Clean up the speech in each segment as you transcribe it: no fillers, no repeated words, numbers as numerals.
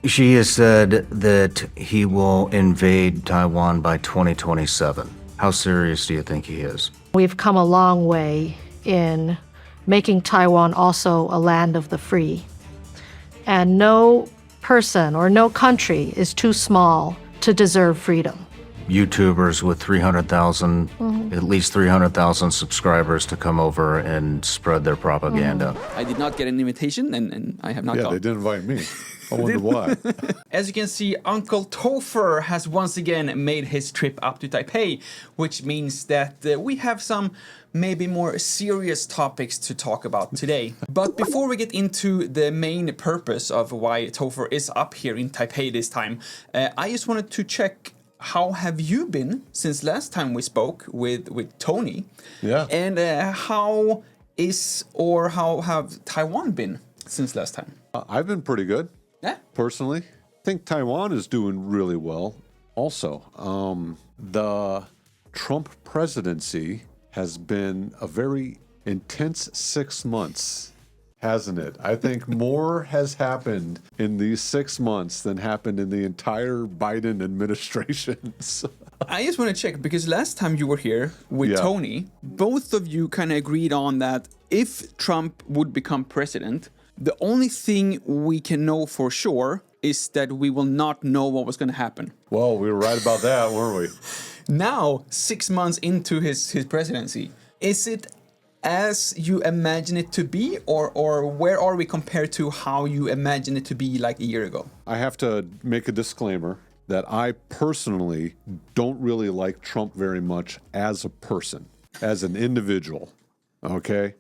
Xi has said that he will invade Taiwan by 2027. How serious do you think he is? We've come a long way in making Taiwan also a land of the free. And no person or no country is too small to deserve freedom. YouTubers with 300,000, at least 300,000 subscribers to come over and spread their propaganda. I did not get an invitation, and I have not Yeah, gone. they didn't invite me. I wonder why. As you can see, Uncle Topher has once again made his trip up to Taipei, which means that we have some maybe more serious topics to talk about today. But before we get into the main purpose of why Topher is up here in Taipei this time, I just wanted to check, how have you been since last time we spoke with Tony? Yeah. And how have Taiwan been since last time? I've been pretty good. Yeah. Personally, I think Taiwan is doing really well. Also, the Trump presidency has been a very intense 6 months, hasn't it? I think more has happened in these 6 months than happened in the entire Biden administration. I just want to check, because last time you were here with Tony, both of you kind of agreed on that if Trump would become president, the only thing we can know for sure is that we will not know what was going to happen. Well, we were right about that, weren't we? Now, 6 months into his presidency, is it as you imagine it to be, or where are we compared to how you imagine it to be like a year ago? I have to make a disclaimer that I personally don't really like Trump very much as a person, as an individual, okay?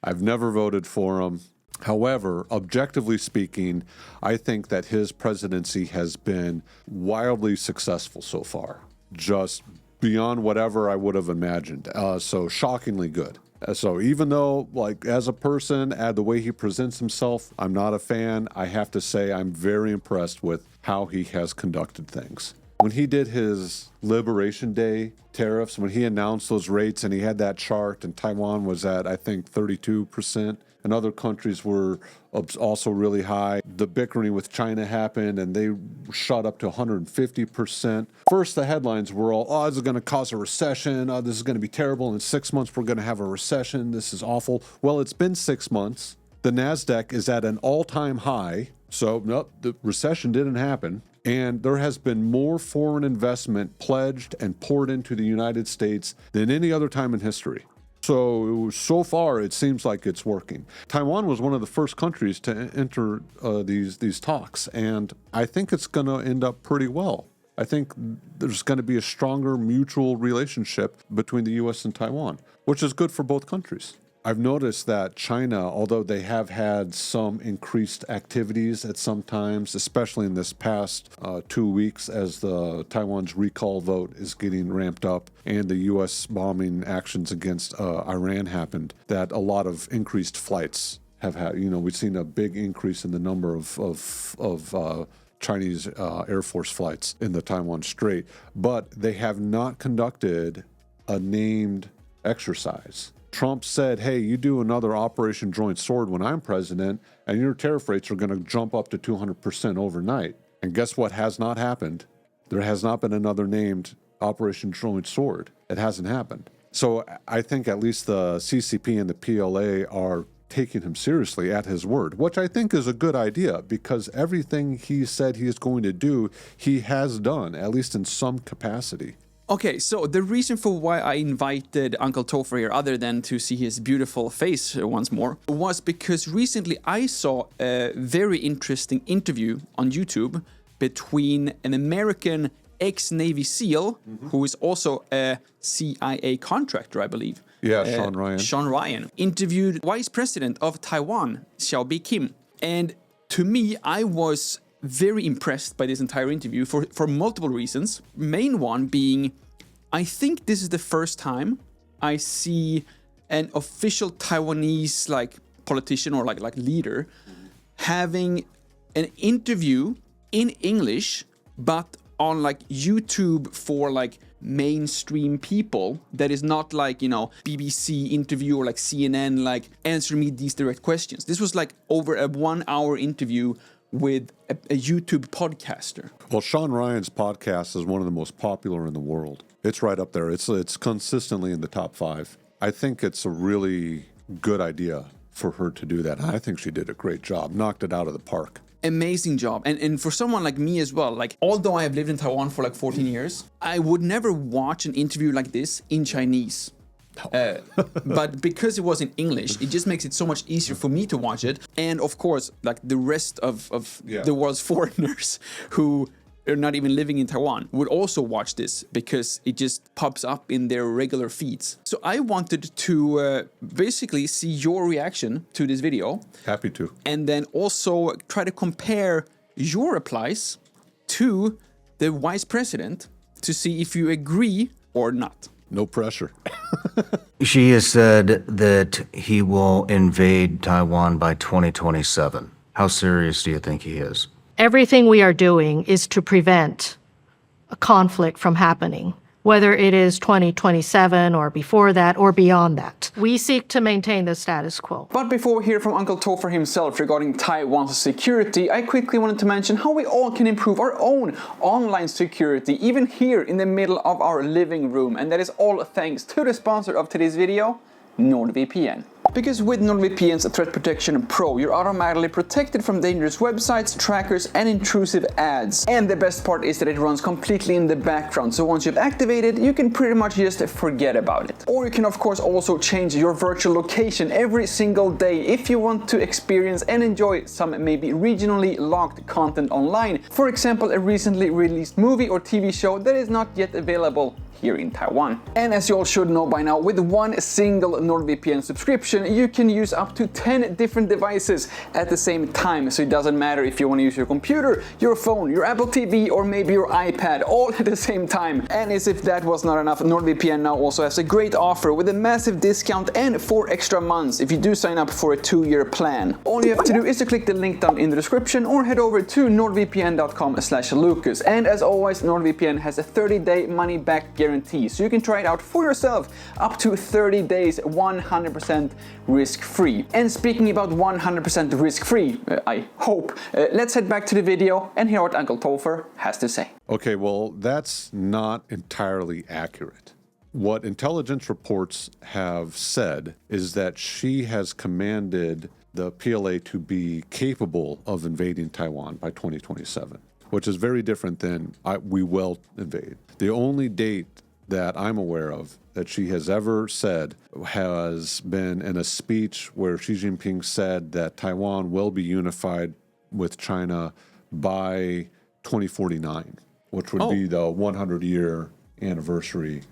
I've never voted for him. However, objectively speaking, I think that his presidency has been wildly successful so far, just beyond whatever I would have imagined. So shockingly good. So even though, like, as a person, the way he presents himself, I'm not a fan, I have to say I'm very impressed with how he has conducted things. When he did his Liberation Day tariffs, when he announced those rates and he had that chart, and Taiwan was at, I think, 32%, and other countries were also really high. The bickering with China happened, and they shot up to 150%. First, the headlines were all, oh, this is going to cause a recession. Oh, this is going to be terrible. In 6 months, we're going to have a recession. This is awful. Well, it's been 6 months. The NASDAQ is at an all-time high. So, no, the recession didn't happen. And there has been more foreign investment pledged and poured into the United States than any other time in history. So far, it seems like it's working. Taiwan was one of the first countries to enter these talks, and I think it's going to end up pretty well. I think there's going to be a stronger mutual relationship between the U.S. and Taiwan, which is good for both countries. I've noticed that China, although they have had some increased activities at some times, especially in this past 2 weeks as the Taiwan's recall vote is getting ramped up and the U.S. bombing actions against Iran happened, that a lot of increased flights have had, we've seen a big increase in the number of Chinese Air Force flights in the Taiwan Strait, but they have not conducted a named exercise. Trump said, hey, you do another Operation Joint Sword when I'm president, and your tariff rates are going to jump up to 200% overnight. And guess what has not happened? There has not been another named Operation Joint Sword. It hasn't happened. So I think at least the CCP and the PLA are taking him seriously at his word, which I think is a good idea, because everything he said he is going to do, he has done, at least in some capacity. Okay, so the reason for why I invited Uncle Topher here, other than to see his beautiful face once more, was because recently I saw a very interesting interview on YouTube between an American ex-Navy SEAL, who is also a CIA contractor, I believe. Yeah, Sean Ryan. Sean Ryan interviewed Vice President of Taiwan, Xiaobi Kim. And to me, I was very impressed by this entire interview for multiple reasons. Main one being, I think this is the first time I see an official Taiwanese politician or like leader having an interview in English, but on YouTube for mainstream people that is not BBC interview or CNN answer me these direct questions. This was over a 1 hour interview with a YouTube podcaster? Well, Sean Ryan's podcast is one of the most popular in the world. It's right up there. It's consistently in the top 5. I think it's a really good idea for her to do that. I think she did a great job, knocked it out of the park. Amazing job. And for someone like me as well, like although I have lived in Taiwan for like 14 years, I would never watch an interview like this in Chinese. But because it was in English, it just makes it so much easier for me to watch it. And of course, like the rest of the world's foreigners who are not even living in Taiwan would also watch this because it just pops up in their regular feeds. So I wanted to basically see your reaction to this video. Happy to. And then also try to compare your replies to the vice president to see if you agree or not. No pressure. She has said that he will invade Taiwan by 2027. How serious do you think he is? Everything we are doing is to prevent a conflict from happening, whether it is 2027 or before that or beyond that. We seek to maintain the status quo. But before we hear from Uncle Topher himself regarding Taiwan's security, I quickly wanted to mention how we all can improve our own online security, even here in the middle of our living room. And that is all thanks to the sponsor of today's video, NordVPN. Because with NordVPN's Threat Protection Pro, you're automatically protected from dangerous websites, trackers, and intrusive ads. And the best part is that it runs completely in the background, so once you've activated, you can pretty much just forget about it. Or you can of course also change your virtual location every single day if you want to experience and enjoy some maybe regionally locked content online. For example, a recently released movie or TV show that is not yet available here in Taiwan. And as you all should know by now, with one single NordVPN subscription, you can use up to 10 different devices at the same time. So it doesn't matter if you want to use your computer, your phone, your Apple TV, or maybe your iPad all at the same time. And as if that was not enough, NordVPN now also has a great offer with a massive discount and 4 extra months if you do sign up for a 2-year plan. All you have to do is to click the link down in the description or head over to nordvpn.com/Lukas. And as always, NordVPN has a 30-day money-back guarantee, so you can try it out for yourself up to 30 days 100% risk-free. And speaking about 100% risk-free, I hope, let's head back to the video and hear what Uncle Topher has to say. Okay, well, that's not entirely accurate. What intelligence reports have said is that she has commanded the PLA to be capable of invading Taiwan by 2027, which is very different than we will invade. The only date that I'm aware of that she has ever said has been in a speech where Xi Jinping said that Taiwan will be unified with China by 2049, which would be the 100-year anniversary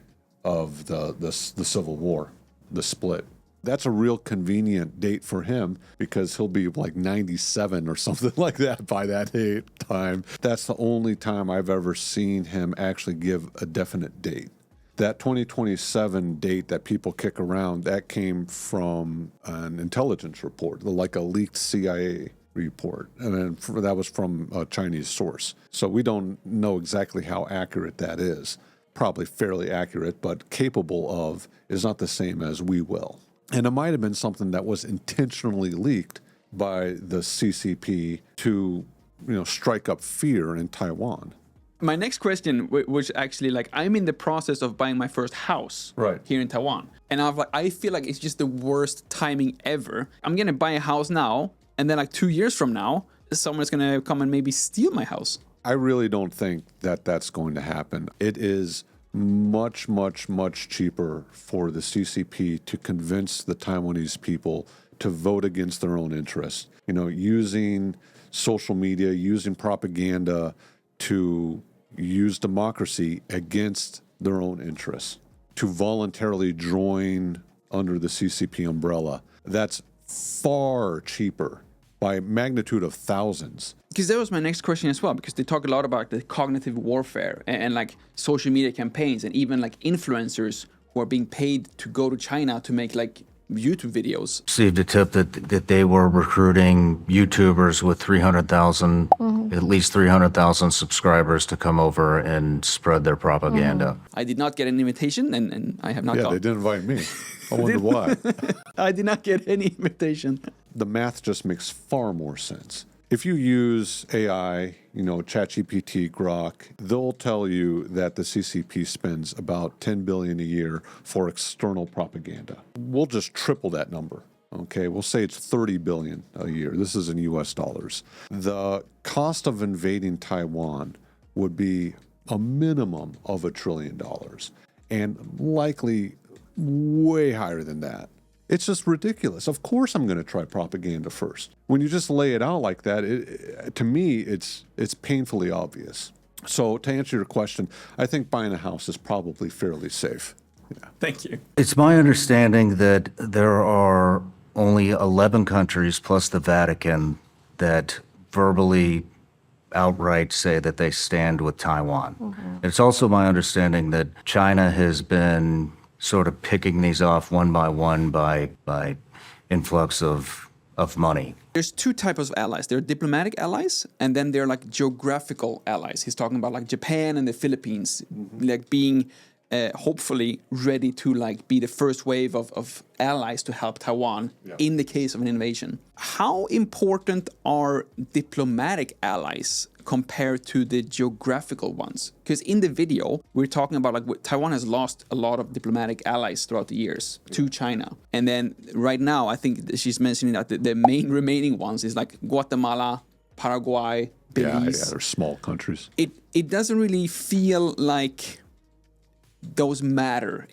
of the Civil War, the split. That's a real convenient date for him because he'll be like 97 or something like that by that time. That's the only time I've ever seen him actually give a definite date. That 2027 date that people kick around, that came from an intelligence report, like a leaked CIA report. And that was from a Chinese source. So we don't know exactly how accurate that is. Probably fairly accurate, but capable of is not the same as we will. And it might have been something that was intentionally leaked by the CCP to, strike up fear in Taiwan. My next question was actually like, I'm in the process of buying my first house here in Taiwan. And I feel like it's just the worst timing ever. I'm going to buy a house now, and then like 2 years from now, someone's going to come and maybe steal my house. I really don't think that that's going to happen. It is much, much, much cheaper for the CCP to convince the Taiwanese people to vote against their own interests. Using social media, using propaganda to use democracy against their own interests, to voluntarily join under the CCP umbrella. That's far cheaper by magnitude of thousands. Because that was my next question as well, because they talk a lot about the cognitive warfare and like social media campaigns and even like influencers who are being paid to go to China to make like YouTube videos. Received a tip that they were recruiting YouTubers with 300,000, at least 300,000 subscribers to come over and spread their propaganda. I did not get an invitation, and I have not gone. Yeah, they didn't invite me. I wonder why. I did not get any invitation. The math just makes far more sense. If you use AI, ChatGPT, Grok, they'll tell you that the CCP spends about $10 billion a year for external propaganda. We'll just triple that number. Okay, we'll say it's $30 billion a year. This is in US dollars. The cost of invading Taiwan would be a minimum of $1 trillion, and likely way higher than that. It's just ridiculous. Of course I'm going to try propaganda first. When you just lay it out like that, to me, it's painfully obvious. So to answer your question, I think buying a house is probably fairly safe. Yeah. Thank you. It's my understanding that there are only 11 countries plus the Vatican that verbally outright say that they stand with Taiwan. Mm-hmm. It's also my understanding that China has been sort of picking these off one by one by influx of money. There's two types of allies. There are diplomatic allies, and then there are like geographical allies. He's talking about like Japan and the Philippines, like being hopefully ready to like be the first wave of allies to help Taiwan in the case of an invasion. How important are diplomatic allies compared to the geographical ones? Because in the video, we're talking about like Taiwan has lost a lot of diplomatic allies throughout the years to China. And then right now, I think she's mentioning that the main remaining ones is like Guatemala, Paraguay, Belize. Yeah, they're small countries. It doesn't really feel like those matter,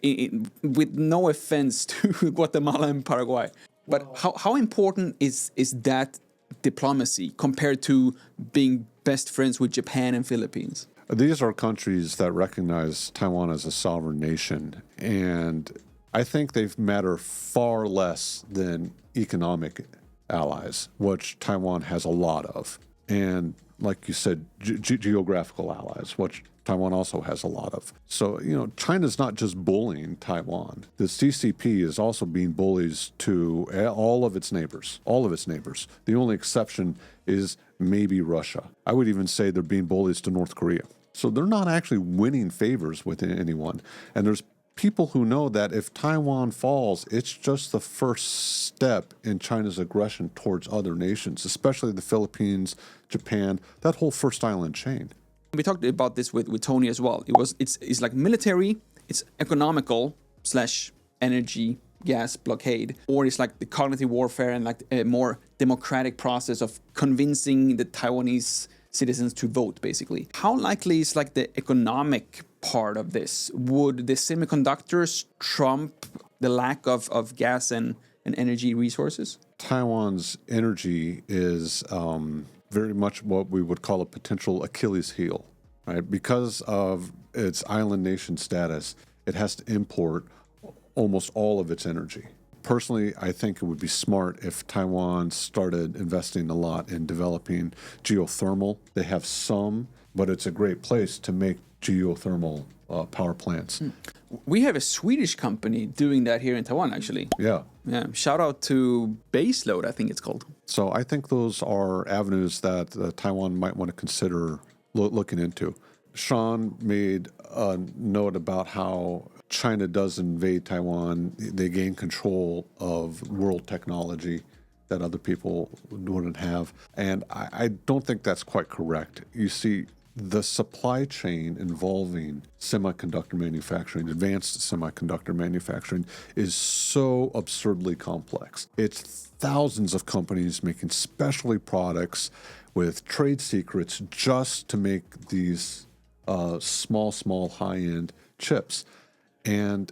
with no offense to Guatemala and Paraguay. But how important is that diplomacy compared to being best friends with Japan and Philippines? These are countries that recognize Taiwan as a sovereign nation, and I think they matter far less than economic allies, which Taiwan has a lot of. And like you said, geographical allies, which Taiwan also has a lot of. So, China's not just bullying Taiwan. The CCP is also being bullies to all of its neighbors, The only exception is maybe Russia. I would even say they're being bullies to North Korea. So they're not actually winning favors with anyone. And there's people who know that if Taiwan falls, it's just the first step in China's aggression towards other nations, especially the Philippines, Japan, that whole first island chain. We talked about this with Tony as well. It's like military, it's economical / energy, gas blockade, or it's like the cognitive warfare and like a more democratic process of convincing the Taiwanese citizens to vote, basically. How likely is like the economic part of this? Would the semiconductors trump the lack of gas and energy resources? Taiwan's energy is very much what we would call a potential Achilles heel, right? Because of its island nation status, it has to import almost all of its energy. Personally, I think it would be smart if Taiwan started investing a lot in developing geothermal. They have some, but it's a great place to make geothermal power plants. We have a Swedish company doing that here in Taiwan, actually. Yeah. Shout out to Baseload, I think it's called. So I think those are avenues that Taiwan might want to consider looking into. Sean made a note about how China does invade Taiwan. They gain control of world technology that other people wouldn't have. And I don't think that's quite correct. You see, the supply chain involving semiconductor manufacturing, advanced semiconductor manufacturing, is so absurdly complex. It's thousands of companies making specialty products with trade secrets just to make these small, high-end chips. And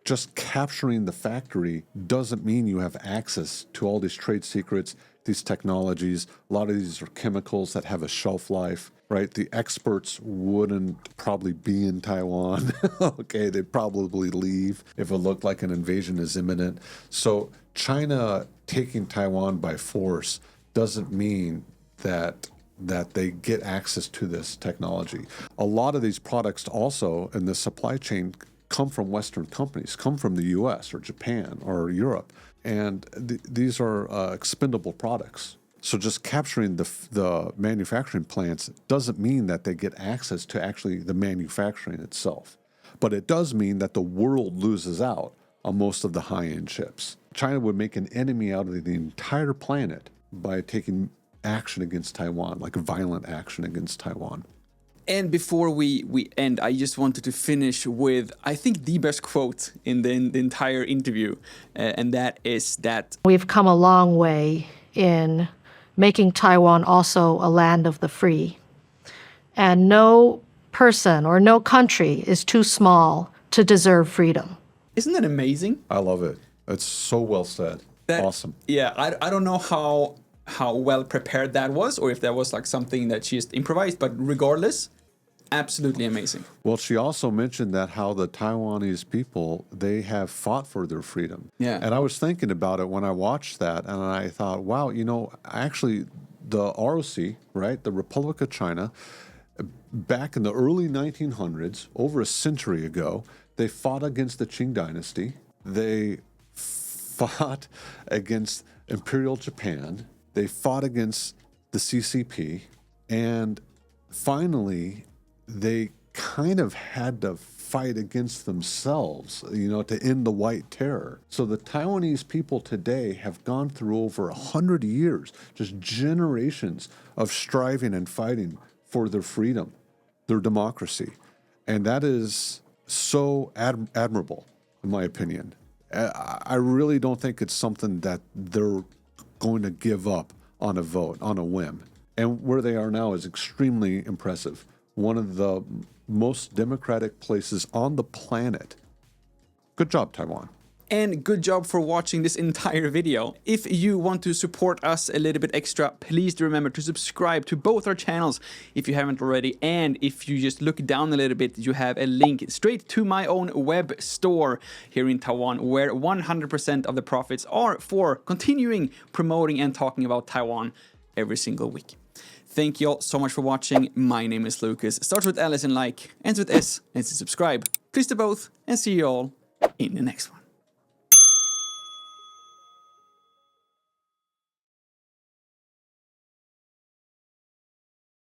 just capturing the factory doesn't mean you have access to all these trade secrets, these technologies. A lot of these are chemicals that have a shelf life, right? The experts wouldn't probably be in Taiwan. Okay, they'd probably leave if it looked like an invasion is imminent. So China taking Taiwan by force doesn't mean that they get access to this technology. A lot of these products also in the supply chain come from Western companies, come from the US or Japan or Europe. And these are expendable products. So just capturing the manufacturing plants doesn't mean that they get access to actually the manufacturing itself. But it does mean that the world loses out on most of the high-end chips. China would make an enemy out of the entire planet by taking action against Taiwan, like violent action against Taiwan. And before we end, I just wanted to finish with, I think, the best quote in the entire interview. And that is that We've come a long way in making Taiwan also a land of the free. And no person or no country is too small to deserve freedom. isn't that amazing? I love it. It's so well said. Awesome. Yeah, I don't know how well prepared that was, or if that was like something that she just improvised, but regardless, absolutely amazing. Well, she also mentioned that how the Taiwanese people, they have fought for their freedom. Yeah. And I was thinking about it when I watched that, and I thought, wow, you know, actually the ROC, right, the Republic of China, back in the early 1900s, over a century ago, they fought against the Qing dynasty. They fought against Imperial Japan. They fought against the CCP. And finally, they kind of had to fight against themselves, you know, to end the White Terror. So the Taiwanese people today have gone through over 100 years, just generations of striving and fighting for their freedom, their democracy. And that is so admirable, in my opinion. I really don't think it's something that they're going to give up on a vote, on a whim. And where they are now is extremely impressive. One of the most democratic places on the planet. Good job, Taiwan. And good job for watching this entire video. If you want to support us a little bit extra, please do remember to subscribe to both our channels if you haven't already. And if you just look down a little bit, you have a link straight to my own web store here in Taiwan, where 100% of the profits are for continuing promoting and talking about Taiwan every single week. Thank you all so much for watching. My name is Lukas. Starts with L as in like, ends with S, and to subscribe. Please do both, and see you all in the next one.